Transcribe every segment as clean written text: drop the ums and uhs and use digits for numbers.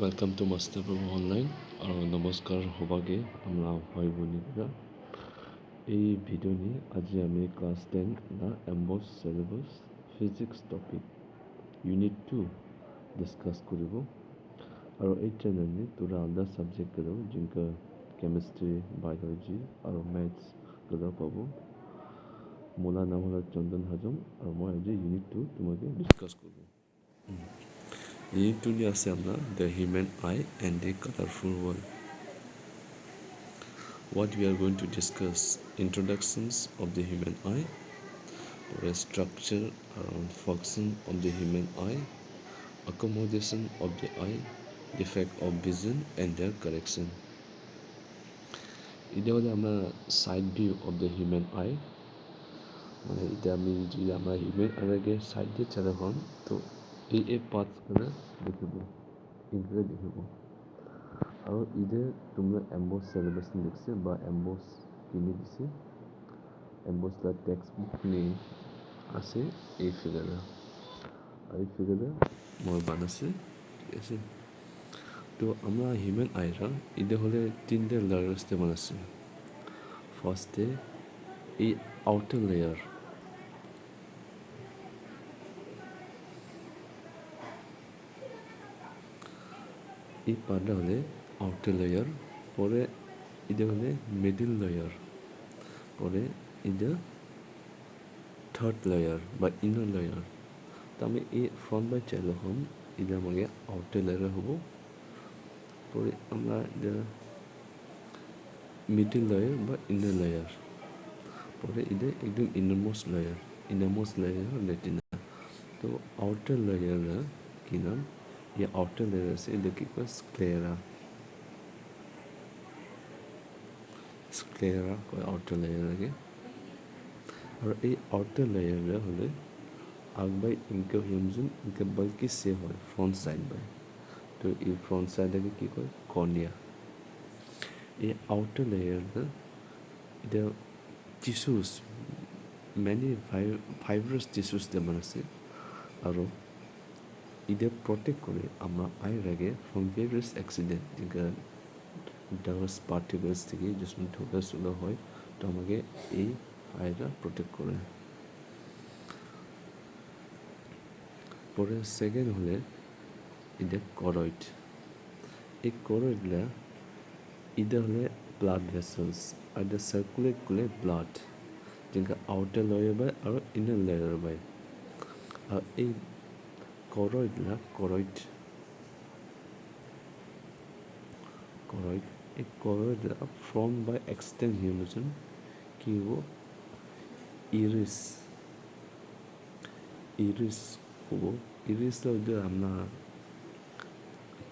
Welcome to Master Online আৰু নমস্কাৰ সবাকে আমরা ভাই বোনেরা এই ভিডিও নিয়ে আজি আমি ক্লাস 10 না emboss syllabus physics topic unit 2 discuss কৰিব আৰু এই চ্যানেলে তোৰা আলাদা সাবজেক্ট গেলো जिनका কেমিস্ট্ৰি বায়োলজি আৰু ম্যাথস গেলো পাবো মোলা নাম হল চন্দন হাজম আৰু মই আজি ইউনিট 2 তোমাকে ডিসকাস করব Unit 2 নিয়ে আছে আমরা the human eye and the colorful world. What we are going to discuss: introductions of the human eye, or a structure around function of the human eye, accommodation of the eye, defect of vision and their correction. এটা হলে আমরা side view of the human eye মানে এটা আমি যদি আমরা human আইকে side দিয়ে চালা হন তো এই পার্টসগুলো দেখিব এইগুলো দেখিব আৰু ইদে তোমরা এমবস সিলেবাস লিখছে বা এমবস কিনে দিছে এমবস লা টেক্সট বুক নি আছে এই ফিগারে আর এই ফিগারে মই বানাইছে ঠিক আছে তো আমরা হিউম্যান আইরা ইদে হলে তিনটে লেয়ার্স তে বানাইছে ফার্স্টে এই আউটার লেয়ার এই পার্টটা হলে আউটার লেয়ার পরে এটা হলে মিডল লেয়ার পরে এটা থার্ড লেয়ার বা ইনার লেয়ার তো আমি এই ফ্রন্ট বাই চাইলে হম এটা আমাকে আউটার লেয়ার হব পরে আমরা এটা মিডল লেয়ার বা ইনার লেয়ার পরে এটা একদম ইনারমোস্ট লেয়ার রেটিনা তো আউটার লেয়ার কি নাম ये आउटर लेयर से देखिए को स्क्लेरा को आउटर लेयर लगे और ये आउटर लेयर होले आग बाय इनके ह्यूमजन इनके बल्कि से हो फ्रंट साइड बाय तो ये फ्रंट साइड लगे की कोई कॉर्निया ये आउटर लेयर ना इधर टिश्यूज मैनी फाइब्रस टिश्यूज दे बना से और इधर प्रोटेक्ट करे আমরা আই রাগে फ्रॉम वेरियस एक्सीडेंट जिनका ডাস্ট পার্টিকলস থেকে जिसमें ঠোকা সুলা হয় তো আমাকে এই আইরা প্রোটেক্ট করে পরে সেকেন্ড হলে এটা করয়েড এই করয়েডলা এটা হলে ব্লাড ভেসেলস আর এটা সার্কুলেট করে ব্লাড जिनका আউটার লেয়ার বাই আর ইনার লেয়ার বাই আর এই করয়েড एक कॉर्ड फ्रॉम बाय एक्सटेंड ह्यूमजन कि वो इरिस हो इरिस ला जो हमना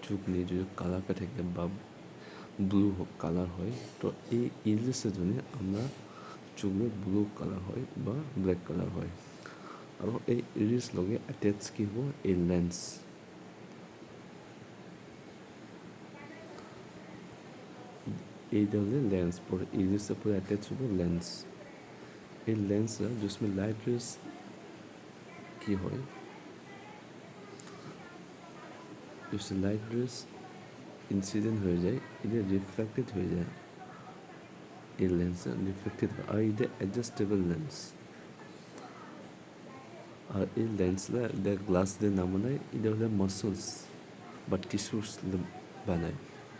चुकनी जो काला का थे बा ब्लू कलर হয় তো এই ইরিস জনে আমরা চুকলে ব্লু কালার হয় বা ব্ল্যাক কালার হয় আৰু এই ইরিস লগে অ্যাটাচ কি হ'ব এই লেন্স এই ধরনের लेंस पर इरिस से पूरा अटैच हो लेंस ये लेंस है जिसमें लाइट रेस की हो जिससे लाइट रेस इंसिडेंट हो जाए इधर रिफ्लेक्टेड हो जाए ये लेंस रिफ्लेक्टेड और इधर एडजस्टेबल लेंस और ये लेंस ला इधर ग्लास दे नाम बनाए इधर उधर मसल्स बट टिश्यूज बनाए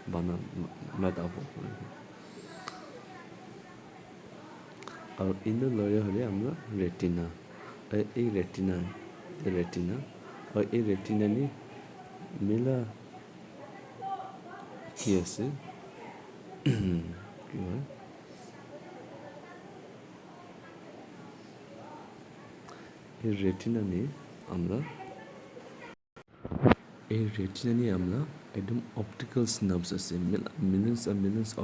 बना मेटाफोर और इनर लेयर হলে আমরা রেটিনা এই রেটিনা और এই রেটিনা নি মেলা কি আছে কি হয় এই রেটিনা নিয়ে আমরা একদম অপটিক্যাল নার্ভস আছে মিলিয়ন্স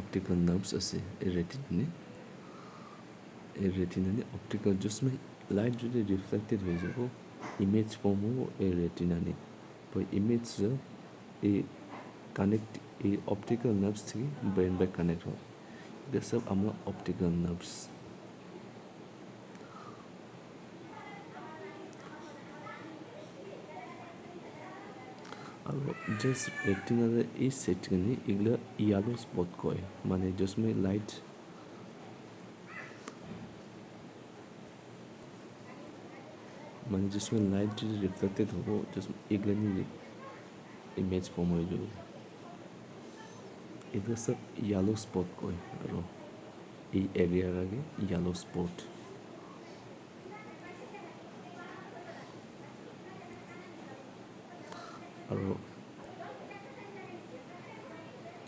অপটিক্যাল নার্ভস আছে এই রেটিনা নিয়ে অপটিক্যাল जिसमें लाइट जो रिफ्लेक्टेड हो जाए वो इमेज फॉर्म हो ए रेटिना ने तो इमेज जो ये कनेक्ट ये ऑप्टिकल नर्व्स थी ब्रेन बाय कनेक्ट हो ये सब আমরা ऑप्टिकल नर्व्स আৰু জাষ্ট ৰেটিনাৰে এই ছেটখিনি এইগুলা য়েলো স্পট কয় মানে য'চমে লাইট মানে য'চমে লাইট যদি রিফ্লেক্টেড হ'ব জাষ্ট এইগুলানি ইমেজ ফৰ্ম হৈ যাব এইটো চব য়েলো স্পট কয় আৰু এই এৰিয়াৰ আগে য়েলো স্পট আৰু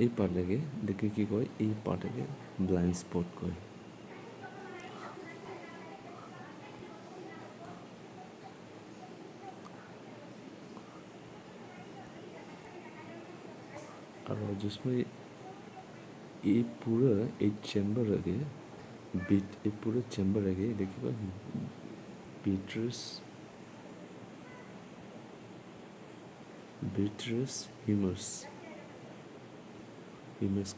এই পাৰ্টকে দেখি কি কয় এই পাৰ্টকে ব্লাইণ্ড স্পট কয় আৰু जिसमें ये पूरा एक चैम्बर आगे बीट ये पूरा चैम्बर आगे देखिए বিট্রাস হিউমাস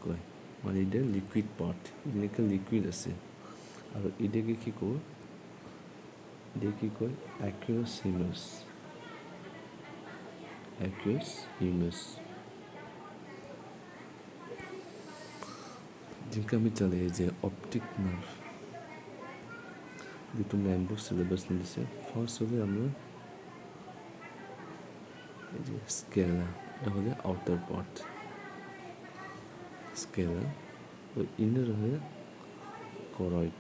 কয় মানে এটা লিকুইড পার্ট এনেকৈ লিকুইড আছে আৰু এটাকে কি কয় এটা কি কয় অ্যাকুয়াস হিউমাস जिनका আমি চলে যে অপটিক নার্ভ যেটো ম্যাম্বো সিলেবাস দিছে ফার্স্ট হলে আমরা এই যে স্কেলা এটা হলে আউটার পার্ট স্কেলা তো ইনার হলে করয়েড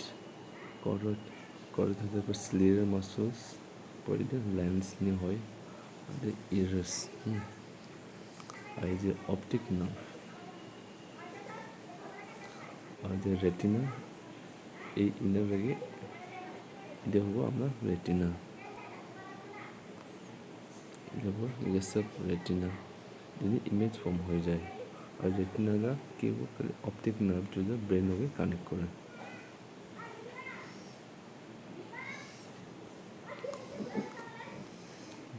হলে পর স্লিয়ার মাসলস পর এটা লেন্স নিয়ে হয় আর ইরাস আর এই যে অপটিক নার্ভ আর যে রেটিনা এই ইনার আগে এটা হবো আমরা রেটিনা এরপর ये सब रेटिना यानी इमेज फॉर्म हो जाए और रेटिना का कि वो ऑप्टिक नर्व जो है ब्रेन होके कनेक्ट करे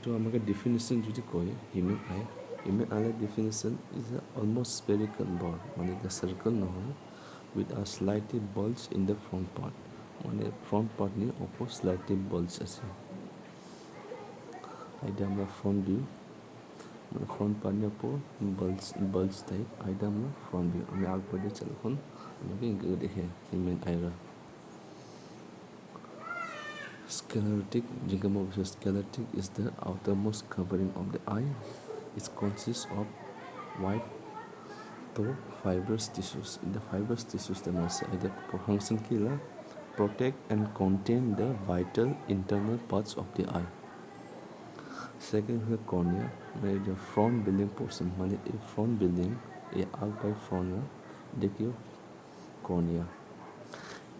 तो हमारे डेफिनेशन जो कहे human I definition is almost spherical ball माने द सर्कल न हो with a slightly bulge in the front part माने front part नि ऊपर slightly bulge আছে এটা আমরা front view front part नि ऊपर bulge type এটা আমরা front view আমি আগ পরে চলখন আমাকে ইনকে দেখে ह्यूमन आईरा Sclerotic Sclerotic is the outermost covering of the eye. It consists of white though fibrous tissues. In the fibrous tissues, the function killer protect and contain the vital internal parts of the eye. Second is the cornea, where the front building portion, a front building, a arc by front, the cornea.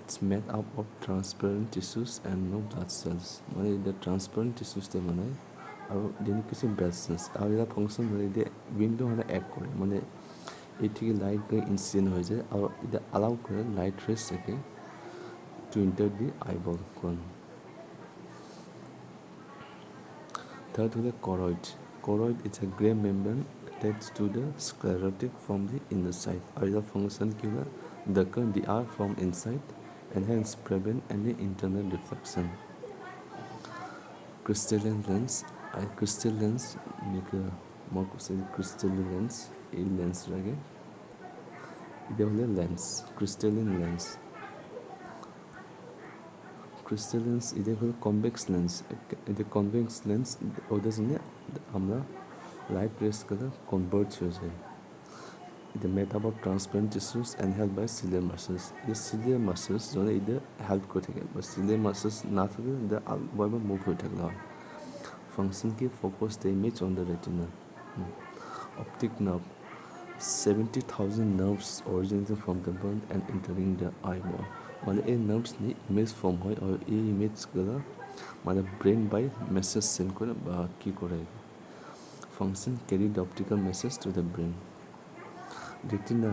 It's made up of transparent tissues and no blood cells. The transparent tissues আৰু যেনে কিছু blood sales আৰু এটা function এতিয়া window এক কৰে এইটিকে light গৈ ইনচিডেণ্ট হৈ যায় আৰু এতিয়া এলাউ কৰে লাইট ৰেজ থাকে টু ইণ্টাৰ দি আইবল কোন থাৰ্ড হ'লে Choroid is a gray membrane attached to the sclerotic from the inner side আৰু এটা ফাংচন কি হয় darken the eye from inside and hence prevent any internal reflection. Crystalline lens crystalline lens এই lens লাগে এটা হলে lens crystalline lens এটা হলো convex lens এটা convex lens ওদের জন্য আমরা লাইট রেস করে কনভার্ট হয়ে যায় the made up of transparent tissues and held by ciliary muscles. The ciliary muscles জনে either help করে থাকে but ciliary muscles না থাকলে the barbar move হয়ে থাকলে হয় function কি focus the image on the retina. Optic nerve 70,000 nerves originating from the brain and entering the eyeball. এই nerves নি image form হয় আর এই image গুলো brain by message send করে বা কি করে function carry the optical message to the brain. Retina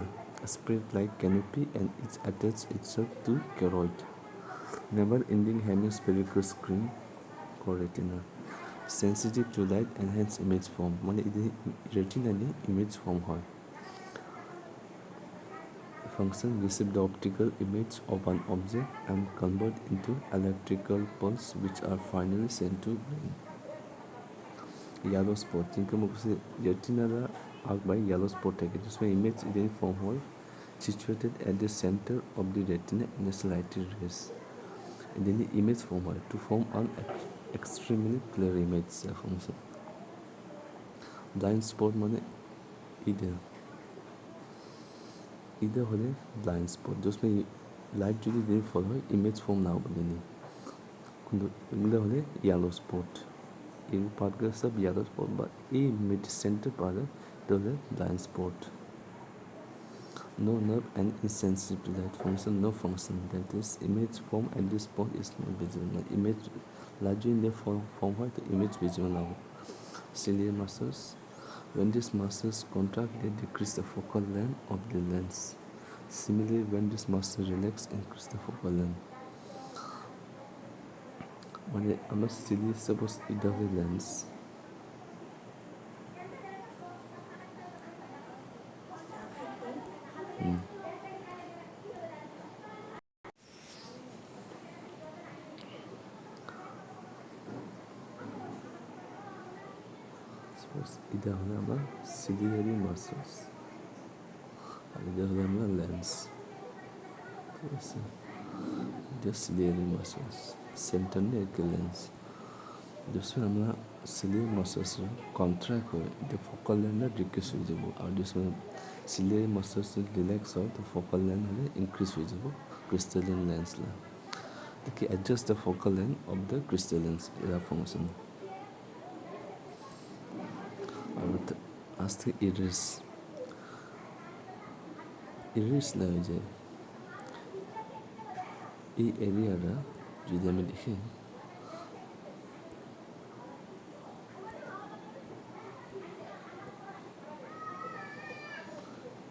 spread like canopy and it attaches itself to choroid. Never-ending hemispherical screen called retina. Sensitive to light and hence image form. Retina ni image form হয়. Function receive the optical image of an object and convert into electrical pulse which are finally sent to brain. Yellow spot जिनका मुझे retina आग by yellow spot है जिसमें image इधर form हो situated at the center of the retina in the slightly rays and then the image form হয় to form an extremely clear image formation blind spot মানে इधर इधर হলে blind spot जिसमें लाइट যদি इधर फॉल হয় image form ना हो नहीं কিন্তু এগুলো হলে yellow spot এই পার্টগুলো সব yellow spot বা এই মিড সেন্টার পার্টে হলে blind spot no nerve and insensitive to light function no function that is image form at this spot is not visible image largely in the form হয় the image visible now ciliary muscles when these muscles contract they decrease the focal length of the lens similarly when this muscle relax increase the focal length মানে আমরা Seely suppose এটা হলে lens suppose এটা হলে আমরা ciliary muscles আর এটা হলে আমরা লেন্স ঠিক আছে এটা সিলিয়ারি মাসেলস সেন্টার নিয়ে একটা লেন্স जिसमें আমরা সিলিয়ারি মাসেলস কন্ট্রাক্ট হয় এটা ফোকাল লেন্থটা ডিক্রিজ হয়ে যাব আর जिसमें সিলিয়ারি মাসেলস রিল্যাক্স হয় তো ফোকাল লেন্থ হলে ইনক্রিজ হয়ে যাব crystalline লেন্সলা to adjust the focal length of the crystallines এরা ফাংশন আর আস্তে ইরেস না হয়ে যায় এই এরিয়াটা যদি আমি দেখি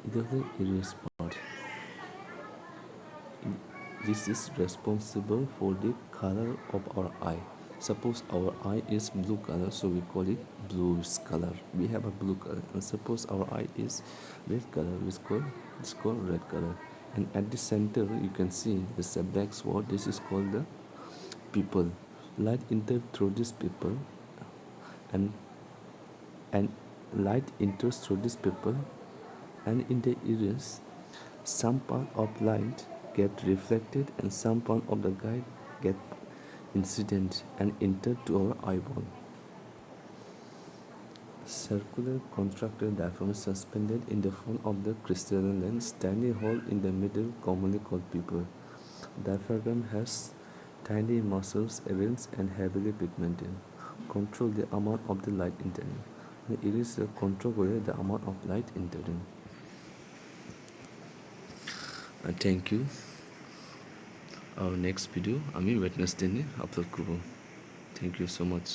এটা হচ্ছে ইরেস part this is responsible for the color of our eye suppose our eye is blue color so we call it bluish color we have a blue color and suppose our eye is red color it's called red color and at the center you can see this a black spot this is called the pupil light enter through this pupil and and light enters through this pupil and in the iris some part of light get reflected and some part of the light get incident and enter to our eyeball. Circular contractile diaphragm is suspended in the front of the crystalline lens, tiny hole in the middle commonly called pupil. Diaphragm has tiny muscles arranged and heavily pigmented. Control the amount of the light entering. It is a control the amount of light entering. Thank you. Our next video আমি Wednesday নিয়ে upload করব thank U so মাচ